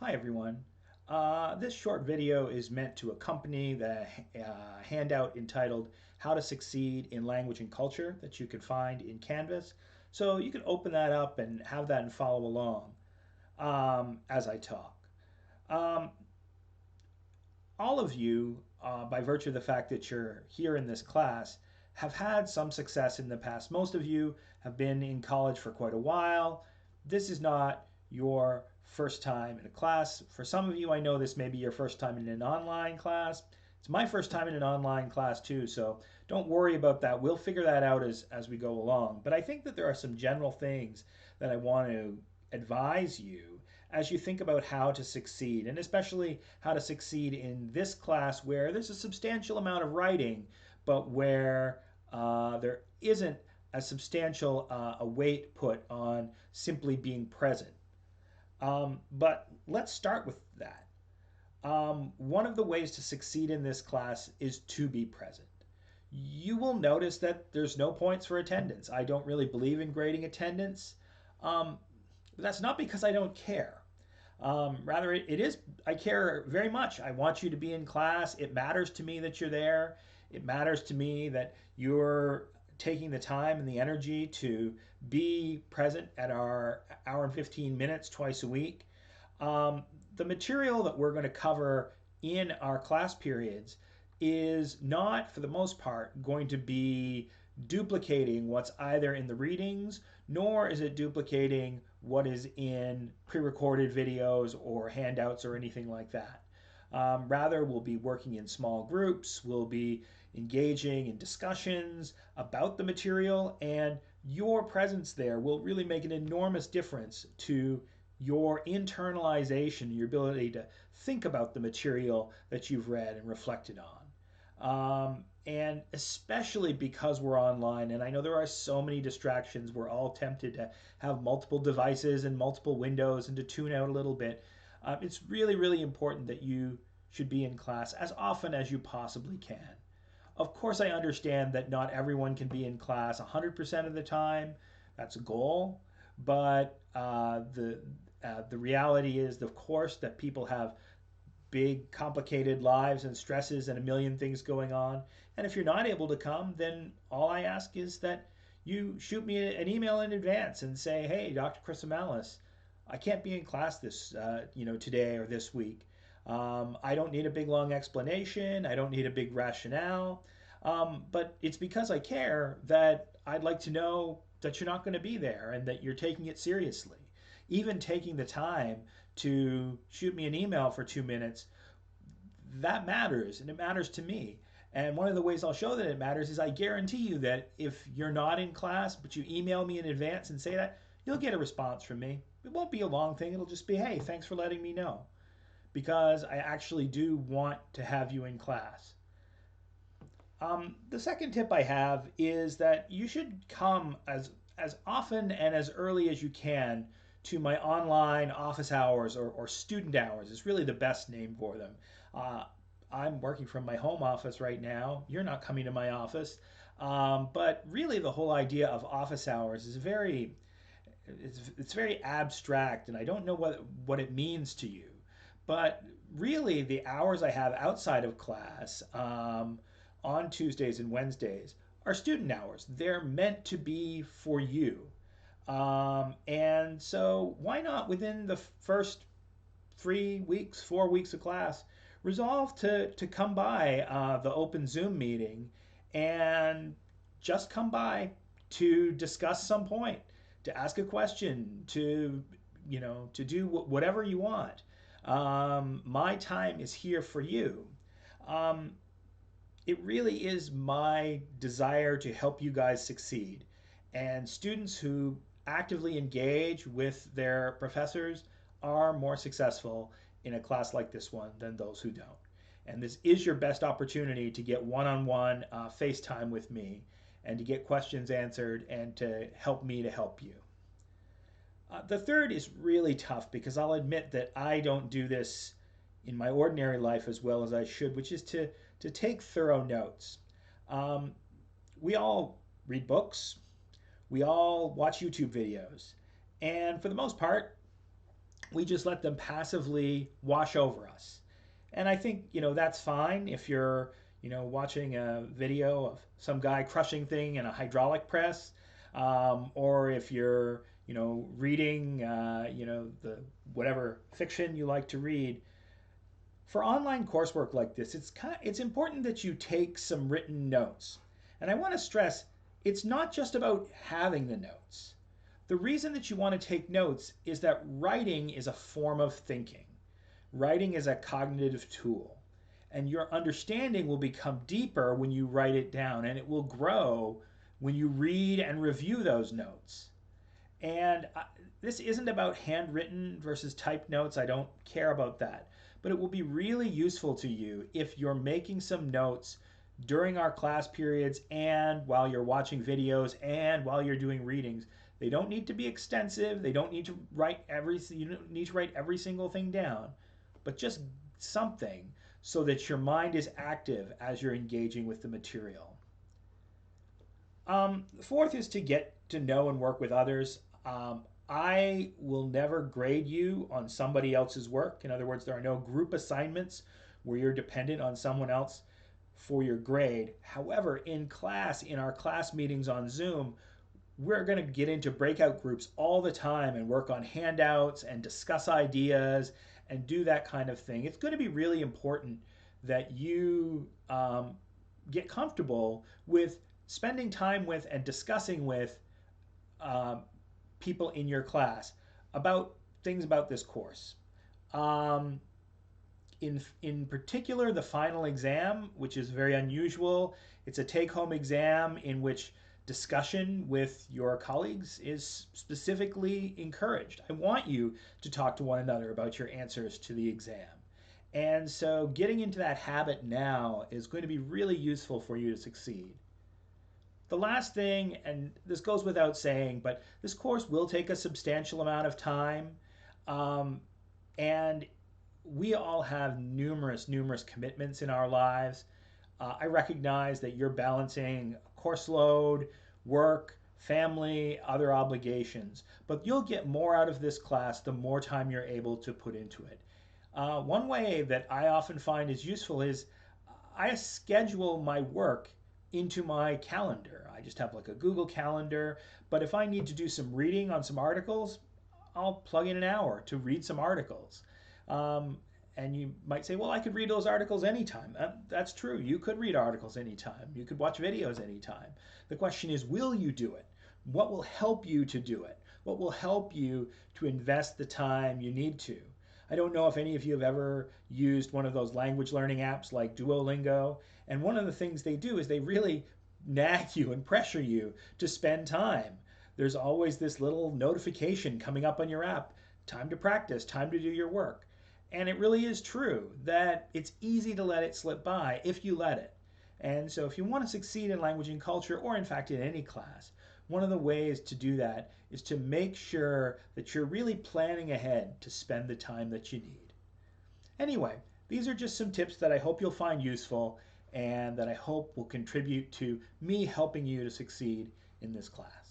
Hi everyone. This short video is meant to accompany the handout entitled How to Succeed in Language and Culture that you can find in Canvas. So you can open that up and have that and follow along as I talk. Um, all of you, by virtue of the fact that you're here in this class, have had some success in the past. Most of you have been in college for quite a while. This is not your first time in a class. For some of you, I know this may be your first time in an online class. It's my first time in an online class too, so don't worry about that. We'll figure that out as we go along. But I think that there are some general things that I want to advise you as you think about how to succeed, and especially how to succeed in this class where there's a substantial amount of writing, but where there isn't a substantial a weight put on simply being present. But let's start with that. One of the ways to succeed in this class is to be present. You will notice that there's no points for attendance. I don't really believe in grading attendance. Um, that's not because I don't care. Rather, it is, I care very much. I want you to be in class. It matters to me that you're there. It matters to me that you're taking the time and the energy to be present at our hour and 15 minutes twice a week. Um, the material that we're going to cover in our class periods is not, for the most part, going to be duplicating what's either in the readings, nor is it duplicating what is in pre-recorded videos or handouts or anything like that. Rather, we'll be working in small groups, we'll be engaging in discussions about the material, and your presence there will really make an enormous difference to your internalization, your ability to think about the material that you've read and reflected on. And especially because we're online, and I know there are so many distractions, we're all tempted to have multiple devices and multiple windows and to tune out a little bit. It's really, really important that you should be in class as often as you possibly can. Of course, I understand that not everyone can be in class 100% of the time. That's a goal. But the reality is, of course, that people have big, complicated lives and stresses and a million things going on. And if you're not able to come, then all I ask is that you shoot me an email in advance and say, "Hey, Dr. Chrisomalis, I can't be in class this, today or this week. I don't need a big long explanation. I don't need a big rationale. But it's because I care that I'd like to know that you're not going to be there and that you're taking it seriously. Even taking the time to shoot me an email for 2 minutes, that matters, and it matters to me. And one of the ways I'll show that it matters is I guarantee you that if you're not in class, but you email me in advance and say that, you'll get a response from me. It won't be a long thing. It'll just be, hey, thanks for letting me know. Because I actually do want to have you in class. The second tip I have is that you should come as often and as early as you can to my online office hours or student hours. It's really the best name for them. Uh, I'm working from my home office right now. You're not coming to my office. But really the whole idea of office hours is it's very abstract, and I don't know what it means to you. But really, the hours I have outside of class on Tuesdays and Wednesdays are student hours. They're meant to be for you. And so, why not within the first 3 weeks, 4 weeks of class, resolve to come by the open Zoom meeting and just come by to discuss some point, to ask a question, to do whatever you want. My time is here for you. Um, it really is my desire to help you guys succeed. And students who actively engage with their professors are more successful in a class like this one than those who don't. And this is your best opportunity to get one on one FaceTime with me and to get questions answered and to help me to help you. The third is really tough because I'll admit that I don't do this in my ordinary life as well as I should, which is to take thorough notes. Um, we all read books, we all watch YouTube videos, and for the most part, We just let them passively wash over us. And I think, that's fine if you're, watching a video of some guy crushing thing in a hydraulic press, or if you're, reading, the whatever fiction you like to read. For online coursework like this, it's important that you take some written notes. And I want to stress, it's not just about having the notes. The reason that you want to take notes is that writing is a form of thinking. Writing is a cognitive tool. And your understanding will become deeper when you write it down, and it will grow when you read and review those notes. And this isn't about handwritten versus typed notes. I don't care about that. But it will be really useful to you if you're making some notes during our class periods and while you're watching videos and while you're doing readings. They don't need to be extensive. They don't need to write you don't need to write every single thing down, but just something so that your mind is active as you're engaging with the material. Fourth is to get to know and work with others. I will never grade you on somebody else's work. In other words, there are no group assignments where you're dependent on someone else for your grade. However, in class, in our class meetings on Zoom, we're going to get into breakout groups all the time and work on handouts and discuss ideas and do that kind of thing. It's going to be really important that you get comfortable with spending time with and discussing with people in your class about things about this course. In particular, the final exam, which is very unusual, it's a take-home exam in which discussion with your colleagues is specifically encouraged. I want you to talk to one another about your answers to the exam. And so getting into that habit now is going to be really useful for you to succeed. The last thing, and this goes without saying, but this course will take a substantial amount of time. And we all have numerous commitments in our lives. I recognize that you're balancing course load, work, family, other obligations, but you'll get more out of this class the more time you're able to put into it. One way that I often find is useful is I schedule my work into my calendar. I just have like a Google Calendar, but if I need to do some reading on some articles, I'll plug in an hour to read some articles. And you might say, well, I could read those articles anytime. That's true. You could read articles anytime. You could watch videos anytime. The question is, will you do it? What will help you to do it? What will help you to invest the time you need to? I don't know if any of you have ever used one of those language learning apps like Duolingo. And one of the things they do is they really nag you and pressure you to spend time. There's always this little notification coming up on your app. Time to practice, time to do your work. And it really is true that it's easy to let it slip by if you let it. And so if you want to succeed in language and culture, or in fact in any class, one of the ways to do that is to make sure that you're really planning ahead to spend the time that you need. Anyway, these are just some tips that I hope you'll find useful and that I hope will contribute to me helping you to succeed in this class.